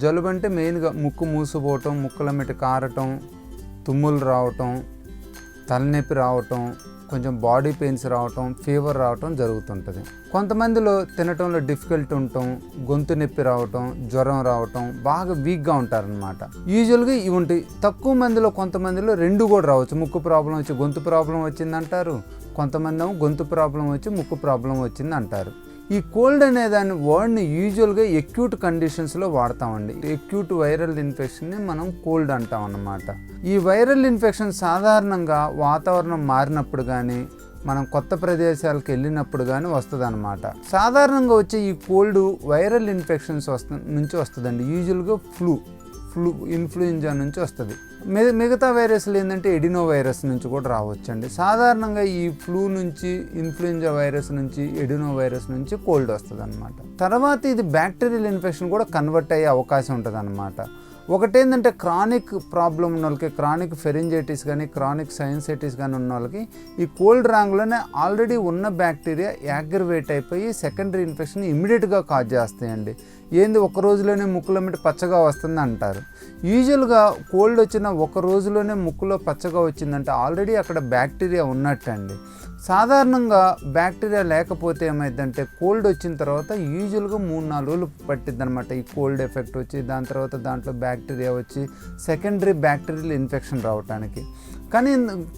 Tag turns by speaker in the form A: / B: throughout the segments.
A: జలుబు అంటే మెయిన్గా ముక్కు మూసుకుపోవటం, ముక్కుల మెట్టి కారటం, తుమ్ములు రావటం, తలనొప్పి రావటం, కొంచెం బాడీ పెయిన్స్ రావటం, ఫీవర్ రావటం జరుగుతుంటుంది. కొంతమందిలో తినటంలో డిఫికల్ట్ ఉండటం, గొంతు నొప్పి రావటం, జ్వరం రావటం, బాగా వీక్గా ఉంటారనమాట. యూజువల్గా ఇవి ఉంటాయి. తక్కువ మందిలో కొంతమందిలో రెండు కూడా రావచ్చు. ముక్కు ప్రాబ్లం వచ్చి గొంతు ప్రాబ్లం వచ్చిందంటారు, కొంతమంది ఏమో గొంతు ప్రాబ్లం వచ్చి ముక్కు ప్రాబ్లం వచ్చింది అంటారు. ఈ కోల్డ్ అనే దాని వర్డ్ని యూజువల్గా ఎక్యూట్ కండిషన్స్లో వాడతామండి. ఎక్యూట్ వైరల్ ఇన్ఫెక్షన్ని మనం కోల్డ్ అంటాం అన్నమాట. ఈ వైరల్ ఇన్ఫెక్షన్ సాధారణంగా వాతావరణం మారినప్పుడు కానీ, మనం కొత్త ప్రదేశాలకు వెళ్ళినప్పుడు కానీ వస్తుంది అనమాట. సాధారణంగా వచ్చే ఈ కోల్డ్ వైరల్ ఇన్ఫెక్షన్స్ నుంచి వస్తుందండి. యూజువల్గా ఇన్ఫ్లుయెంజా నుంచి వస్తుంది. మిగతా వైరస్లు ఏంటంటే ఎడినో వైరస్ నుంచి కూడా రావచ్చండి. సాధారణంగా ఈ ఫ్లూ నుంచి, ఇన్ఫ్లుయెంజా వైరస్ నుంచి, ఎడినో వైరస్ నుంచి కోల్డ్ వస్తుంది అనమాట. తర్వాత ఇది బ్యాక్టీరియల్ ఇన్ఫెక్షన్ కూడా కన్వర్ట్ అయ్యే అవకాశం ఉంటుంది అనమాట. ఒకటేంటంటే క్రానిక్ ప్రాబ్లం ఉన్న వాళ్ళకి, క్రానిక్ ఫెరింజైటిస్ కానీ, క్రానిక్ సైనసైటిస్ కానీ ఉన్న వాళ్ళకి ఈ కోల్డ్ రాంగ్లోనే ఆల్రెడీ ఉన్న బ్యాక్టీరియా యాగ్రవేట్ అయిపోయి సెకండరీ ఇన్ఫెక్షన్ ఇమ్మీడియట్గా కాజ్ చేస్తాయండి. ఏంది ఒక రోజులోనే ముక్కులో మిట్టి పచ్చగా వస్తుంది అంటారు. యూజువల్గా కోల్డ్ వచ్చిన ఒక రోజులోనే ముక్కులో పచ్చగా వచ్చిందంటే ఆల్రెడీ అక్కడ బ్యాక్టీరియా ఉన్నట్టండి. సాధారణంగా బ్యాక్టీరియా లేకపోతే ఏమైందంటే కోల్డ్ వచ్చిన తర్వాత యూజువల్గా 3-4 రోజులు పట్టిద్ది అనమాట. ఈ కోల్డ్ ఎఫెక్ట్ వచ్చి దాని తర్వాత దాంట్లో బ్యాక్టీరియా వచ్చి సెకండరీ బ్యాక్టీరియల్ ఇన్ఫెక్షన్ రావడానికి. కానీ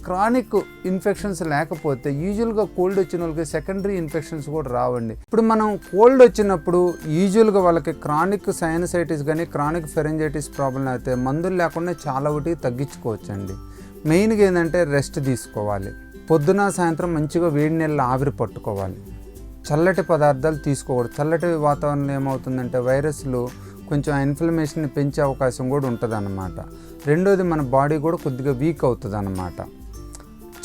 A: క్రానిక్ ఇన్ఫెక్షన్స్ లేకపోతే యూజువల్గా కోల్డ్ వచ్చిన వాళ్ళకి సెకండరీ ఇన్ఫెక్షన్స్ కూడా రావండి. ఇప్పుడు మనం కోల్డ్ వచ్చినప్పుడు యూజువల్గా వాళ్ళకి క్రానిక్ సైనసైటిస్ కానీ, క్రానిక్ ఫెరింజైటిస్ ప్రాబ్లం అయితే మందులు లేకుండా చాలా ఒకటి తగ్గించుకోవచ్చండి. మెయిన్గా ఏంటంటే రెస్ట్ తీసుకోవాలి. పొద్దున సాయంత్రం మంచిగా వేడి నీళ్ళ ఆవిరి పట్టుకోవాలి. చల్లటి పదార్థాలు తీసుకోకూడదు. చల్లటి వాతావరణంలో ఏమవుతుందంటే వైరస్లు కొంచెం ఇన్ఫ్లమేషన్ పెంచే అవకాశం కూడా ఉంటుంది అన్నమాట. రెండోది మన బాడీ కూడా కొద్దిగా వీక్ అవుతుంది అన్నమాట.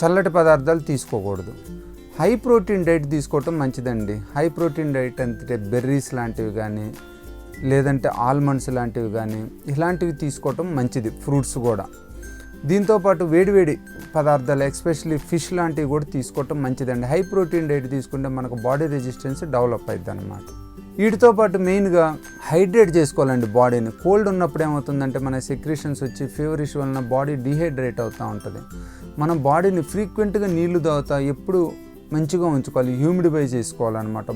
A: చల్లటి పదార్థాలు తీసుకోకూడదు. హై ప్రోటీన్ డైట్ తీసుకోవటం మంచిదండి. హై ప్రోటీన్ డైట్ అంటే బెర్రీస్ లాంటివి కానీ, లేదంటే ఆల్మండ్స్ లాంటివి కానీ, ఇలాంటివి తీసుకోవటం మంచిది. ఫ్రూట్స్ కూడా. దీంతోపాటు వేడివేడి పదార్థాలు ఎస్పెషల్లీ ఫిష్ లాంటివి కూడా తీసుకోవటం మంచిదండి. హై ప్రోటీన్ డైట్ తీసుకుంటే మనకు బాడీ రెసిస్టెన్స్ డెవలప్ అవుతుంది అన్నమాట. వీటితో పాటు మెయిన్గా హైడ్రేట్ చేసుకోవాలండి బాడీని. కోల్డ్ ఉన్నప్పుడు ఏమవుతుందంటే మన సెక్రీషన్స్ వచ్చి ఫీవరిష్ వలన బాడీ డీహైడ్రేట్ అవుతూ ఉంటుంది. మనం బాడీని ఫ్రీక్వెంట్గా నీళ్లు తాగుతా ఎప్పుడు మంచిగా ఉంచుకోవాలి. హ్యూమిడిఫై చేసుకోవాలన్నమాట.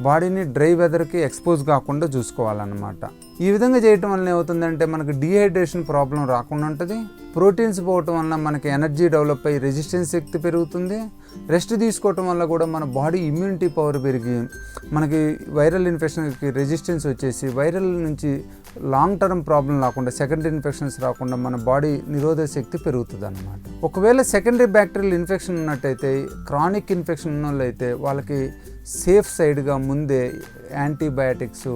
A: బాడీని డ్రై వెదర్కి ఎక్స్పోజ్ కాకుండా చూసుకోవాలన్నమాట. ఈ విధంగా చేయటం వల్ల ఏమవుతుందంటే మనకు డీహైడ్రేషన్ ప్రాబ్లం రాకుండా ఉంటుంది. ప్రోటీన్స్ పోవటం వల్ల మనకి ఎనర్జీ డెవలప్ అయ్యి రెసిస్టెన్స్ శక్తి పెరుగుతుంది. రెస్ట్ తీసుకోవటం వల్ల కూడా మన బాడీ ఇమ్యూనిటీ పవర్ పెరిగి మనకి వైరల్ ఇన్ఫెక్షన్కి రెసిస్టెన్స్ వచ్చేసి వైరల్ నుంచి లాంగ్ టర్మ్ ప్రాబ్లం రాకుండా, సెకండరీ ఇన్ఫెక్షన్స్ రాకుండా మన బాడీ నిరోధక శక్తి పెరుగుతుంది అన్నమాట. ఒకవేళ సెకండరీ బ్యాక్టీరియల్ ఇన్ఫెక్షన్ ఉన్నట్టయితే, క్రానిక్ ఇన్ఫెక్షన్ ఉన్న వాళ్ళైతే వాళ్ళకి సేఫ్ సైడ్గా ముందే antibiotics,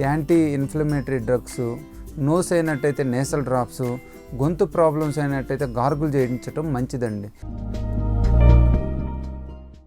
A: anti inflammatory drugs, nose అయినట్టయితే నేసల్ డ్రాప్స్, గొంతు ప్రాబ్లమ్స్ అయినట్టయితే గార్గుల్ చేయించడం మంచిదండి.